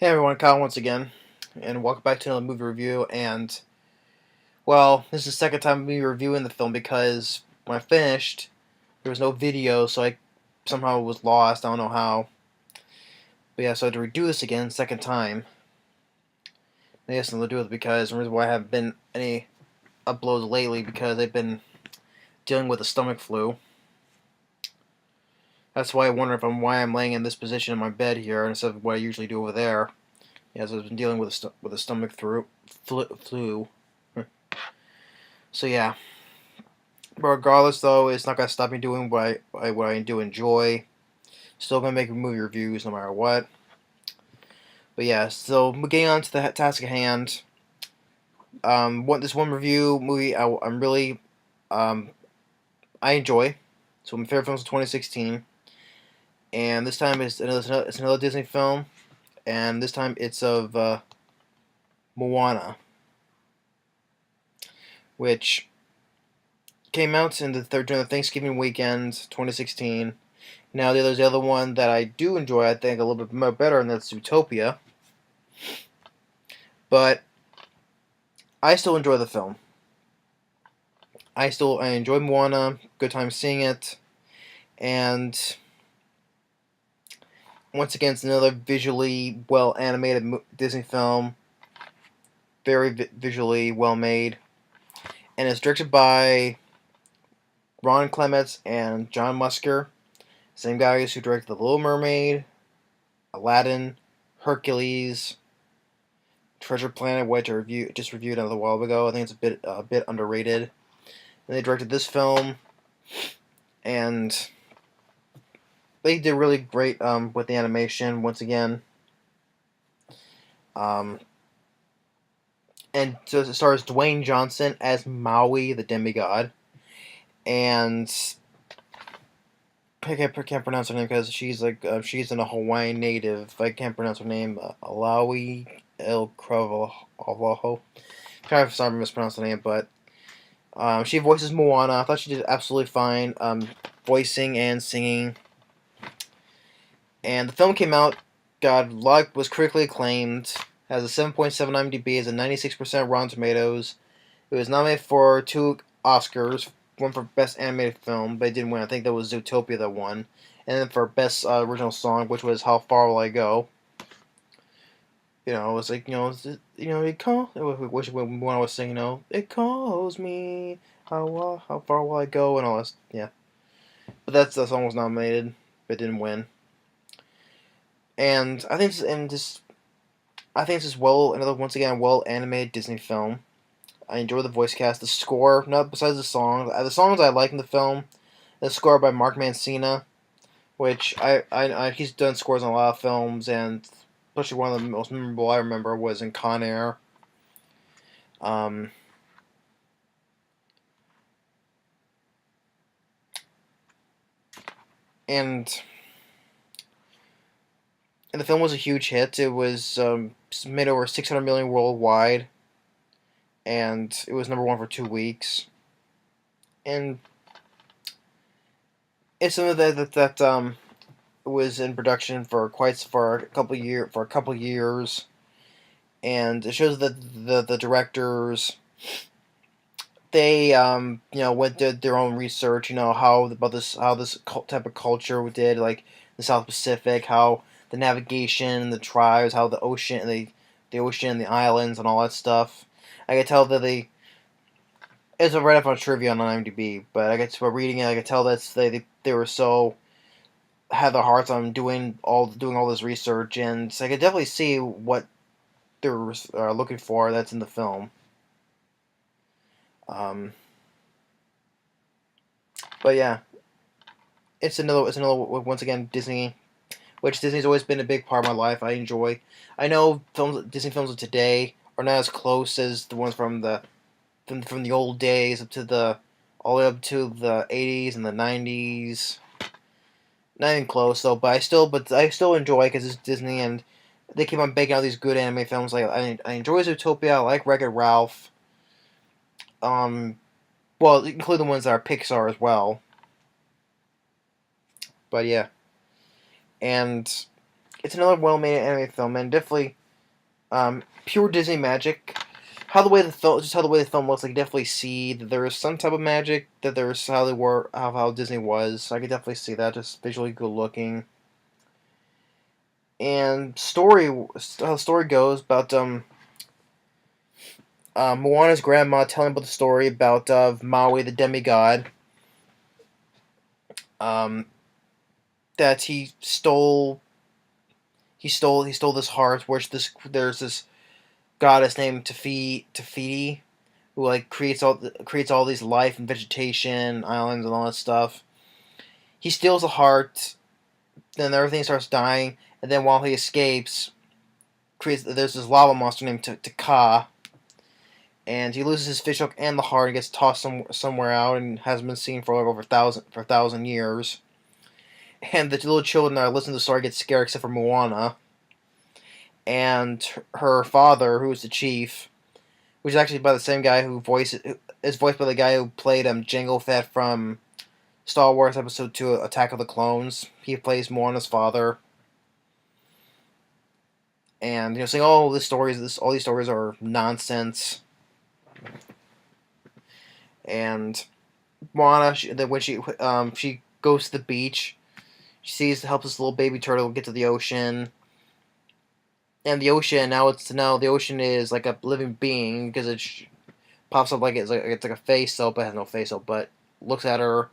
Hey everyone, Kyle once again, and welcome back to another movie review. And well, this is the second time me reviewing the film because when I finished, there was no video, so I somehow was lost. I don't know how, but yeah, so I had to redo this again, second time. And it has something to do with it because the reason why I haven't been any uploads lately because I've been dealing with a stomach flu. That's why I wonder if why I'm laying in this position in my bed here instead of what I usually do over there. Yeah, so I've been dealing with a stomach flu. So yeah. But regardless, though, it's not gonna stop me doing what I do enjoy. Still gonna make movie reviews no matter what. But yeah, so getting on to the task at hand. This one review movie I'm really um, I enjoy. So my favorite films of 2016, and this time it's another Disney film, and this time it's of Moana, which came out during the Thanksgiving weekend, 2016. Now there's the other one that I do enjoy, I think, a little bit more better, and that's Zootopia. But I still enjoy the film. I enjoy Moana. Good time seeing it, and once again, it's another visually well animated Disney film. Very visually well made, and it's directed by Ron Clements and John Musker, same guys who directed The Little Mermaid, Aladdin, Hercules, Treasure Planet, which I just reviewed a little while ago. I think it's a bit underrated. And they directed this film, and they did really great with the animation once again. Um, and so it stars Dwayne Johnson as Maui, the demigod, and I can't pronounce her name because she's a Hawaiian native. I can't pronounce her name. Auli'i Cravalho. Kind of sorry to mispronounce the name, but she voices Moana. I thought she did absolutely fine, voicing and singing. And the film came out. God, luck was critically acclaimed. Has a 7.7 IMDb. Has a 96% Rotten Tomatoes. It was nominated for 2 Oscars. One for Best Animated Film, but it didn't win. I think that was Zootopia that won. And then for Best Original Song, which was How Far Will I Go? You know, it was like, it calls. Which when I was saying, it calls me. How far will I go? And all that. Yeah, but the song was nominated, but didn't win. And I think this is another once again well animated Disney film. I enjoy the voice cast, the score. Not besides the songs I like in the film. The score by Mark Mancina, which he's done scores on a lot of films, and especially one of the most memorable I remember was in Con Air. Um, and and the film was a huge hit. It was made over 600 million worldwide, and it was number one for 2 weeks. And it's something that was in production for a couple years, and it shows that the directors they did their own research. How this type of culture did, like the South Pacific, how the navigation, the tribes, how the ocean, and the islands, and all that stuff. I could tell that it's a right up on trivia on IMDb, but I guess by reading it, I could tell that they were so had their hearts on doing all this research, and so I could definitely see what they were looking for. That's in the film. Um, but yeah, it's another once again Disney, which Disney's always been a big part of my life. I enjoy. I know Disney films of today are not as close as the ones from the old days up to the all the way up to the 80s and the 90s. Not even close though, but I still enjoy because it's Disney and they keep on baking out these good anime films. Like I enjoy Zootopia. I like Wreck-It Ralph. Um, well, include the ones that are Pixar as well. But yeah, and it's another well-made anime film, and definitely pure Disney magic. Just how the way the film looks, I can definitely see that there is some type of magic, that there's how they were, how Disney was. I could definitely see that, just visually good looking. And how the story goes about Moana's grandma telling about the story about Maui, the demigod, um, that he stole this heart, which there's this goddess named Tefiti, who like creates all these life and vegetation, islands and all that stuff. He steals the heart, then everything starts dying, and then while he escapes, there's this lava monster named Ka, and he loses his fish hook and the heart and gets tossed somewhere out and hasn't been seen for like over a thousand years. And the little children that listen to the story get scared, except for Moana and her father, who is the chief, which is actually by the same guy is voiced by the guy who played Jango Fett from Star Wars Episode 2, Attack of the Clones. He plays Moana's father. And, saying, oh, all these stories are nonsense. And Moana, when she goes to the beach, she helps this little baby turtle get to the ocean. And the ocean, now the ocean is like a living being, because it pops up like it's like a face soap, but it has no face soap, but looks at her,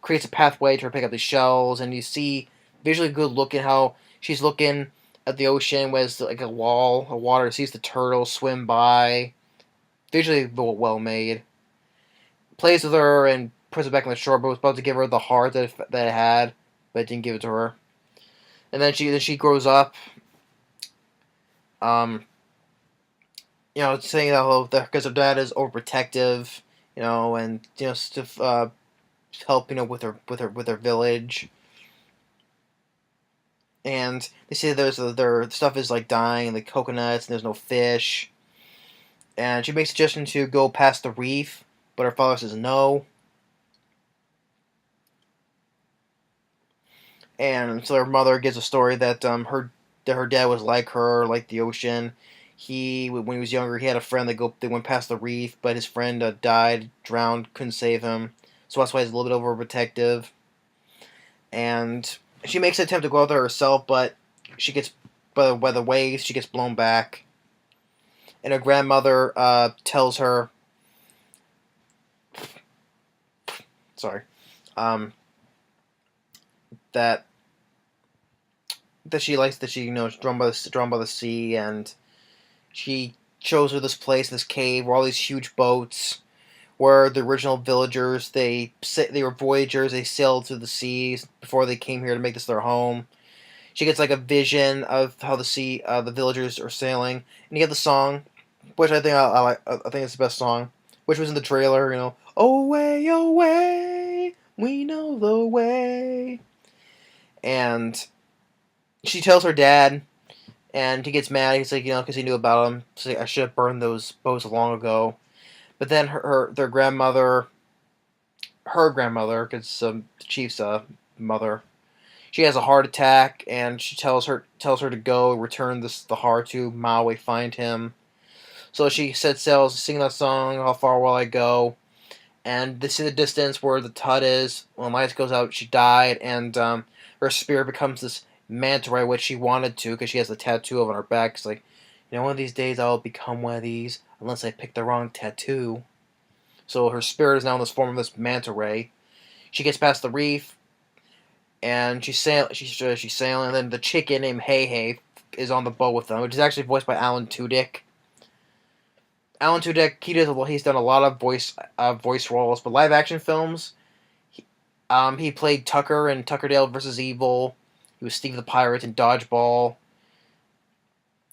creates a pathway to her pick up these shells, and you see visually good looking how she's looking at the ocean with like a wall of water, sees the turtle swim by, visually well made. Plays with her and puts it back on the shore, but was about to give her the heart that it had, but didn't give it to her. And then she grows up. Saying that because her dad is overprotective, and to help, with her village. And they say their stuff is like dying, like coconuts, and there's no fish. And she makes a suggestion to go past the reef, but her father says no. And so her mother gives a story that her dad was like her, like the ocean. When he was younger, he had a friend that went past the reef, but his friend died, drowned, couldn't save him. So that's why he's a little bit overprotective. And she makes an attempt to go out there herself, but she gets by the waves. She gets blown back, and her grandmother tells her, sorry, that she likes that she is drawn by the sea, and she shows her this place, this cave, where all these huge boats, where the original villagers, they were voyagers, they sailed through the seas before they came here to make this their home. She gets like a vision of how the villagers are sailing, and you get the song, which I think I like. I think it's the best song, which was in the trailer. Away, away, we know the way. And she tells her dad, and he gets mad. He's like, because he knew about him. So I should have burned those boats long ago. But then her grandmother, because the chief's mother, she has a heart attack, and she tells her to go return the heart to Maui, find him. So she sets sail, singing that song, "How Far Will I Go?" And they see the distance where the hut is. When the lights goes out, she died, and her spirit becomes this manta ray, which she wanted to, because she has the tattoo of on her back. It's like, one of these days I'll become one of these, unless I pick the wrong tattoo. So her spirit is now in this form of this manta ray. She gets past the reef, and she's sailing, and then the chicken named Hey Hey is on the boat with them, which is actually voiced by Alan Tudyk. Alan Tudyk, he's done a lot of voice roles, but live action films, he played Tucker in Tuckerdale vs. Evil. He was Steve the Pirate in Dodgeball.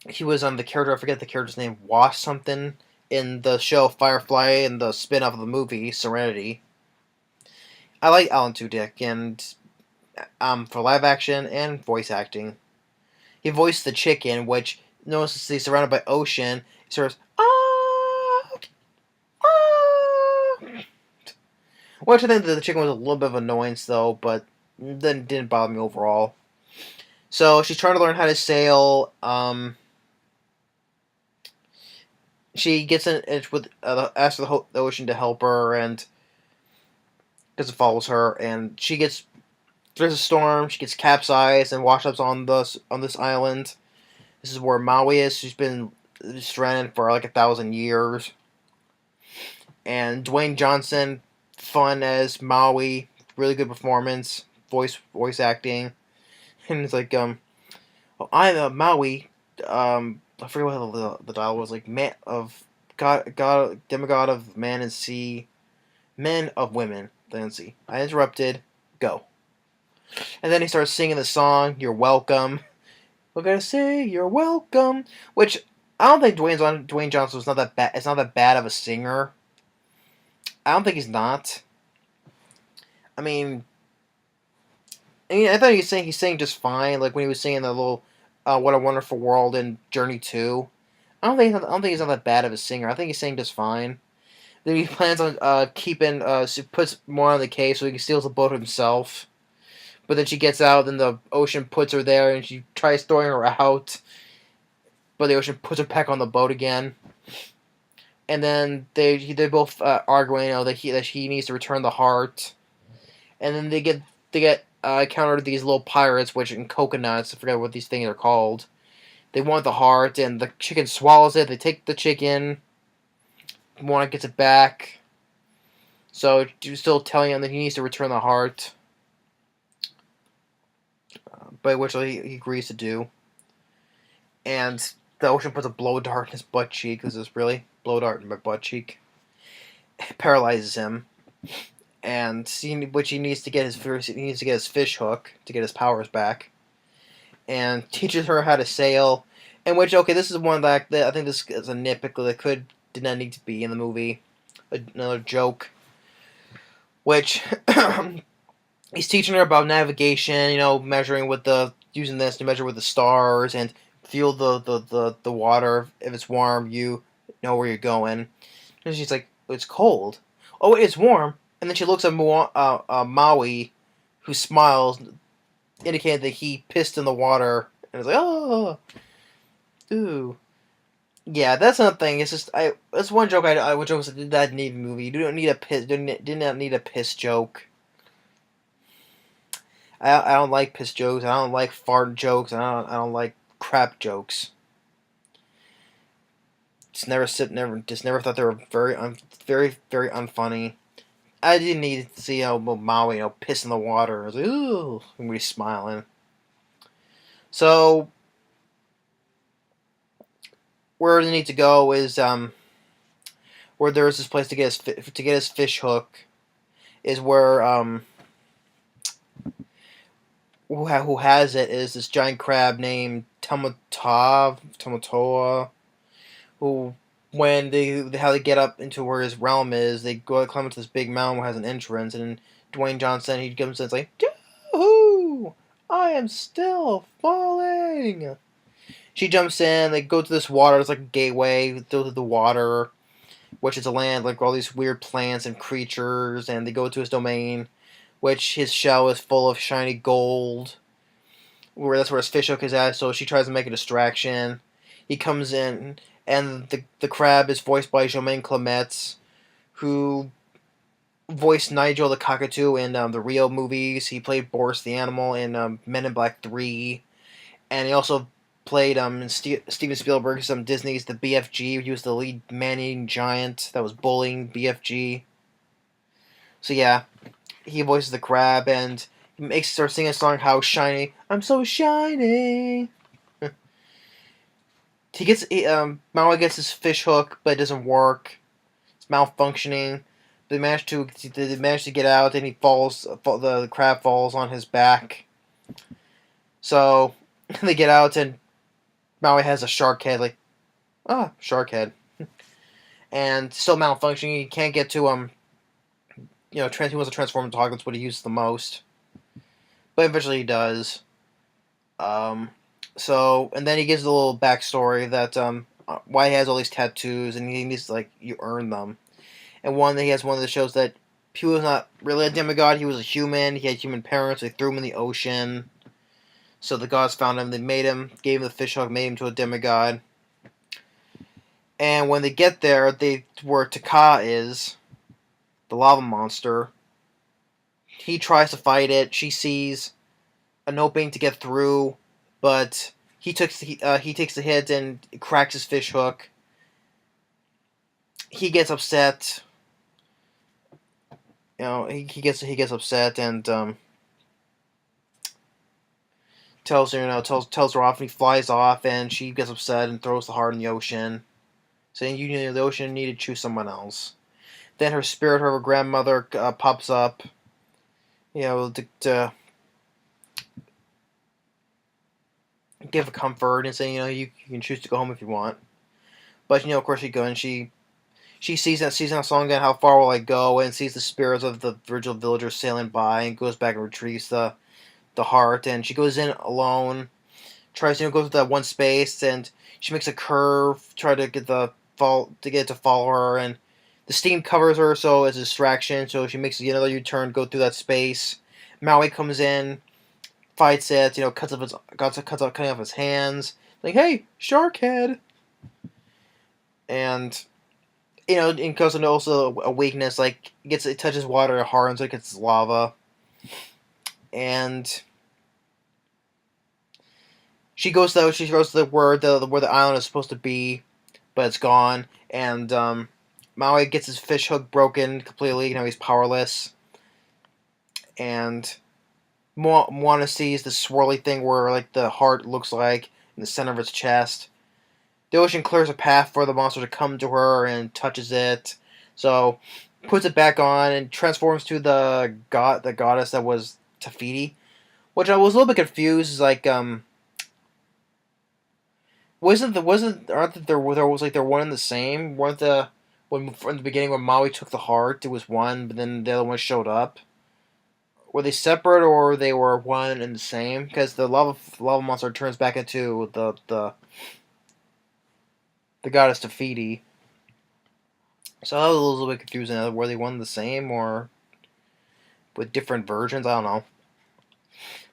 He was on the character, I forget the character's name, Wash something, in the show Firefly and the spin-off of the movie Serenity. I like Alan Tudyk, and for live action and voice acting. He voiced the chicken, which, notice he's surrounded by ocean. He sort of, which I think the chicken was a little bit of an annoyance, though, but then didn't bother me overall. So she's trying to learn how to sail. She gets in it with asks the ocean to help her, and because it follows her, and she gets there's a storm. She gets capsized and washed up on this island. This is where Maui is. She's been stranded for like 1,000 years. And Dwayne Johnson, fun as Maui, really good performance, voice acting, and it's like well, I'm a Maui. I forget what the dial was like. Man of God, demigod of man and sea, men of women. Then see, I interrupted. Go. And then he starts singing the song. You're welcome. We're gonna say you're welcome. Which I don't think Dwayne Johnson was not that bad. It's not that bad of a singer. I don't think he's not. I mean, I thought he sang just fine. Like when he was singing the little "What a Wonderful World" in Journey 2. I don't think he's not that bad of a singer. I think he's sang just fine. Then he plans on keeping puts more on the case so he can steal the boat himself. But then she gets out, and the ocean puts her there, and she tries throwing her out, but the ocean puts her back on the boat again. And then they both arguing, that he needs to return the heart. And then they get encountered these little pirates, which in coconuts, I forget what these things are called. They want the heart, and the chicken swallows it. They take the chicken. Moana gets it back. So she's still telling him that he needs to return the heart, by which he agrees to do. And the ocean puts a blow dart in his butt cheek. This is really blow dart in my butt cheek. It paralyzes him, and which he needs to get his fish hook to get his powers back, and teaches her how to sail. And which this is one that I think this is a nitpick that did not need to be in the movie. Another joke, which he's teaching her about navigation. Measuring using this to measure with the stars and feel the water. If it's warm, you know where you're going. And she's like, it's cold. Oh, it's warm. And then she looks at Maui, who smiles, indicating that he pissed in the water. And it's like, oh, ooh. Yeah, that's another thing. It's just that's one joke I would joke did that need a movie. You don't need a piss. Did not need a piss joke. I don't like piss jokes. I don't like fart jokes. I don't like crap jokes. Just never thought they were very unfunny. I didn't need to see Maui piss in the water. I was like, ooh, everybody's smiling. So where they need to go is where there's this place to get his fish hook, is where who has it is this giant crab named Tamatoa, who when how they get up into where his realm is, they go climb up to this big mountain that has an entrance, and Dwayne Johnson, he comes in, it's like, Yahoo! I am still falling. She jumps in, they go to this water, it's like a gateway, they go to the water, which is a land like all these weird plants and creatures, and they go to his domain, which his shell is full of shiny gold, where that's where his fish hook is at, so she tries to make a distraction. He comes in, and the crab is voiced by Jemaine Clements, who voiced Nigel the Cockatoo in the Rio movies. He played Boris the Animal in Men in Black 3, and he also played in Steven Spielberg's Disney's The BFG. He was the lead man-eating giant that was bullying BFG. So yeah, he voices the crab, and he starts singing a song, How Shiny, I'm So Shiny. Maui gets his fish hook, but it doesn't work. It's malfunctioning. They manage to get out, and the crab falls on his back. So they get out, and Maui has a shark head, shark head. And still malfunctioning. He can't get to he wants to transform into hog. That's what he uses the most. But eventually he does. So, and then he gives a little backstory that why he has all these tattoos, and he needs you earn them. And he has one that shows that he was not really a demigod. He was a human. He had human parents. They threw him in the ocean. So the gods found him. They made him, gave him the fish hook, made him to a demigod. And when they get there, where Taka is, the lava monster. He tries to fight it. She sees an opening to get through, but he takes the hit and cracks his fish hook. He gets upset. He gets upset and tells her tells her off, and he flies off, and she gets upset and throws the heart in the ocean, saying the ocean needed to choose someone else. Then her spirit, her grandmother, pops up, to give a comfort and say, you can choose to go home if you want. But of course she goes and she sees that song again. How far will I go? And sees the spirits of the original villagers sailing by, and goes back and retrieves the heart. And she goes in alone, tries to go to that one space, and she makes a curve, try to get it to follow her, and the steam covers her, so it's a distraction. So she makes another U-turn, go through that space. Maui comes in, fights it, cuts off his hands, like, hey, shark head. And it goes into also a weakness, like it touches water, it hardens, like it's lava. And she goes to where the island is supposed to be, but it's gone. And Maui gets his fish hook broken completely. He's powerless. And Moana sees the swirly thing where like the heart looks like in the center of its chest. The ocean clears a path for the monster to come to her and touches it. So puts it back on and transforms to the goddess that was Tafiti, which I was a little bit confused. Is like aren't there was like they're one and the same? Weren't when from the beginning when Maui took the heart, it was one, but then the other one showed up. Were they separate or they were one and the same? Because the lava monster turns back into the goddess Tafiti. So I was a little bit confusing. Were they one and the same or with different versions? I don't know.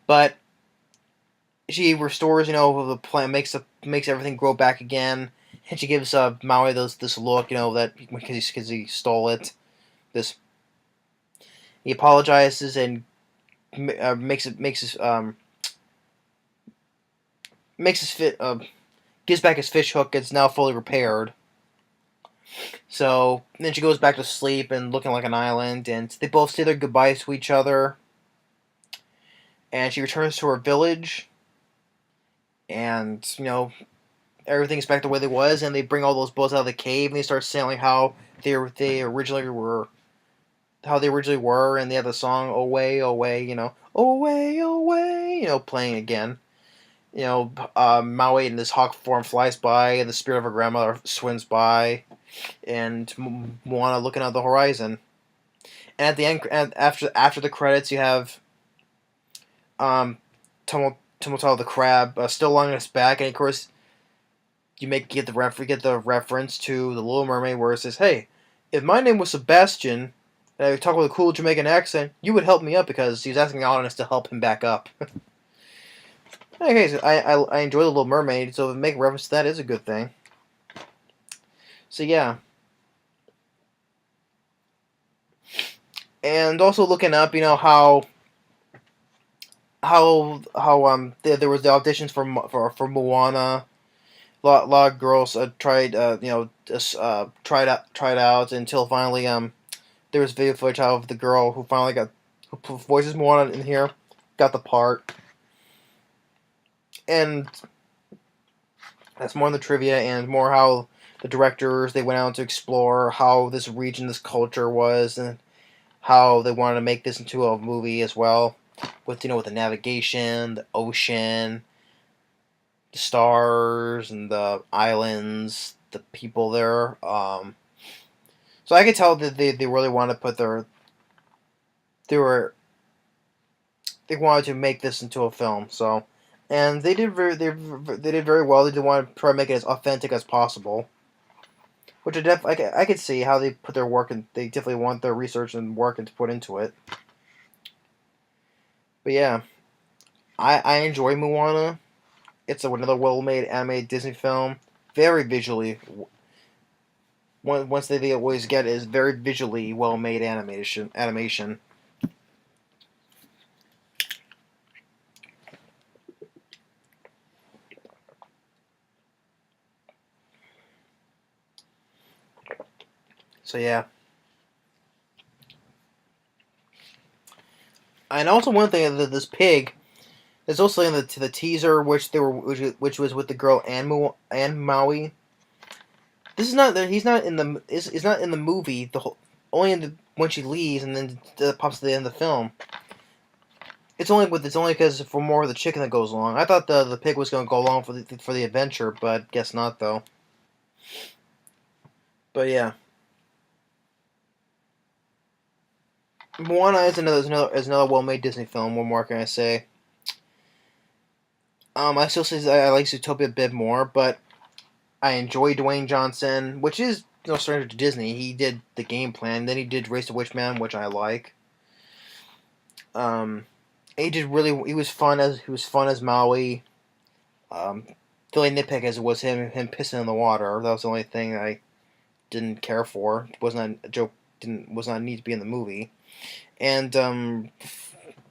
But she restores, the plant, makes everything grow back again, and she gives Maui this look, that because he stole it. He apologizes and gives back his fish hook. It's now fully repaired. So then she goes back to sleep and looking like an island, and they both say their goodbyes to each other. And she returns to her village, and everything's back the way it was, and they bring all those boats out of the cave, and they start sailing how they originally were, and they have the song "Away, Away," "Away, Away," playing again. Maui in this hawk form flies by, and the spirit of her grandmother swims by, and Moana looking at the horizon. And at the end, and after the credits, you have Temuera the crab still lying on his back, and of course you get the reference to the Little Mermaid where it says, "Hey, if my name was Sebastian and I talk with a cool Jamaican accent, you would help me up," because he was asking the audience to help him back up. Okay, so I enjoy the Little Mermaid, so to make reference to that is a good thing. So yeah. And also looking up, there was the auditions for Moana. Lot of girls tried out until finally there was video footage of the girl who voices Moana in here, got the part. And that's more in the trivia and more how the directors, they went out to explore how this region, this culture was, and how they wanted to make this into a movie as well, with with the navigation, the ocean, the stars, and the islands, the people there. So I could tell that they really wanted to put they wanted to make this into a film. So, and they did very well. They did want to try to make it as authentic as possible. Which I could see how they put their work and they definitely want their research and work and to put into it. But yeah, I enjoy Moana. It's another well-made animated Disney film. Very visually, one thing they always get is very visually well-made animation. So yeah. And also one thing that this pig is also in the teaser, which was with the girl and Maui. This is not that he's not in the is not in the movie. The whole only in the when she leaves and then pops at the end of the film. It's only because for more of the chicken that goes along. I thought the pig was going to go along for the adventure, but guess not though. But yeah, Moana is another well made Disney film. What more can I say? I still say I like Zootopia a bit more, but I enjoy Dwayne Johnson, which is no stranger to Disney. He did the game plan, then he did Race the Witch Man, which I like. Um, he did really. He was fun as Maui. The only nitpick as was him pissing in the water. That was the only thing I didn't care for. It was not a joke. Didn't was not need to be in the movie. And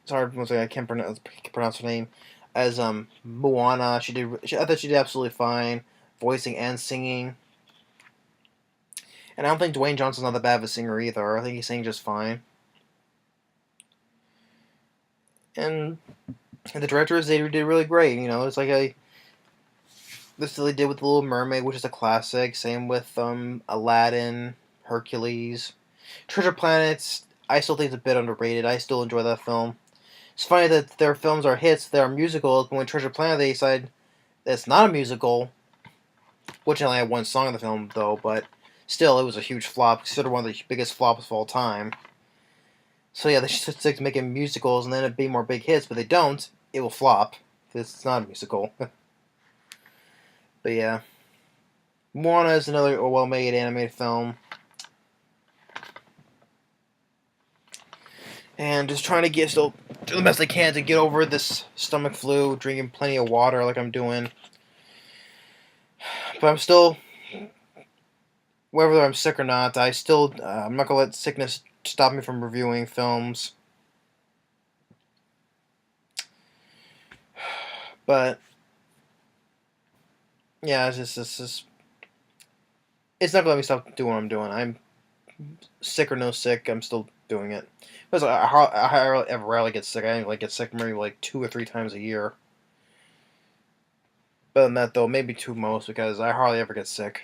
sorry, I can't pronounce her name. As Moana, I thought she did absolutely fine, voicing and singing. And I don't think Dwayne Johnson's not that bad of a singer either. I think he's singing just fine. And the directors, they did really great. You know, it's like this they did with The Little Mermaid, which is a classic. Same with Aladdin, Hercules, Treasure Planets. I still think it's a bit underrated. I still enjoy that film. It's funny that their films are hits, they are musicals, but when Treasure Planet they decide that it's not a musical, which only had one song in the film though, but still it was a huge flop, considered one of the biggest flops of all time. So yeah, they should stick to making musicals and then it'd be more big hits, but they don't, it will flop. It's not a musical. But yeah. Moana is another well-made animated film. And just trying to still do the best I can to get over this stomach flu, drinking plenty of water like I'm doing. But I'm still, whether I'm sick or not, I'm not gonna let sickness stop me from reviewing films. But yeah, it's not gonna let me stop doing what I'm doing. I'm sick or no sick, I'm still doing it. Because I rarely get sick. I get sick maybe like 2 or 3 times a year. Better than that though, maybe two most because I hardly ever get sick.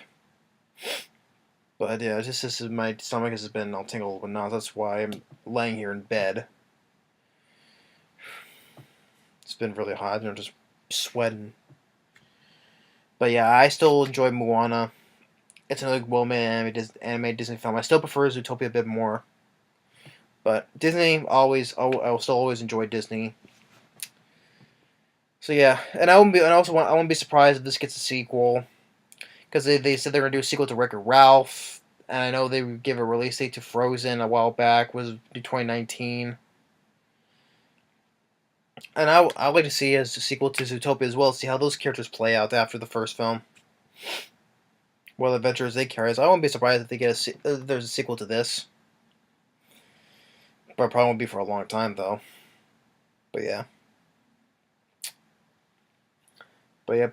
But yeah, this is my stomach has been all tingled now. That's why I'm laying here in bed. It's been really hot, just sweating. But yeah, I still enjoy Moana. It's another well-made animated Disney film. I still prefer Zootopia a bit more. But Disney I will still always enjoy Disney. So yeah, and I won't be surprised if this gets a sequel because they said they're gonna do a sequel to Wreck-It Ralph, and I know they would give a release date to Frozen a while back, was 2019. And I would like to see as a sequel to Zootopia as well, see how those characters play out after the first film. What adventures they carry. So I won't be surprised if they get there's a sequel to this. But it probably won't be for a long time though. But yeah. But yeah,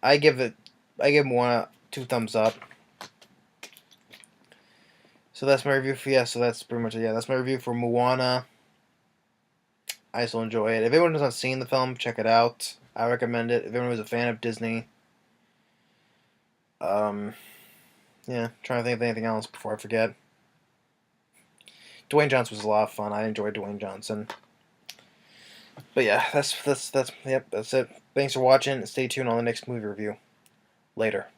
I give Moana 2 thumbs up. So that's my review for So that's pretty much it. Yeah, that's my review for Moana. I still enjoy it. If anyone has not seen the film, check it out. I recommend it. If anyone was a fan of Disney, yeah, trying to think of anything else before I forget. Dwayne Johnson was a lot of fun. I enjoyed Dwayne Johnson. But yeah, that's it. Thanks for watching. Stay tuned on the next movie review. Later.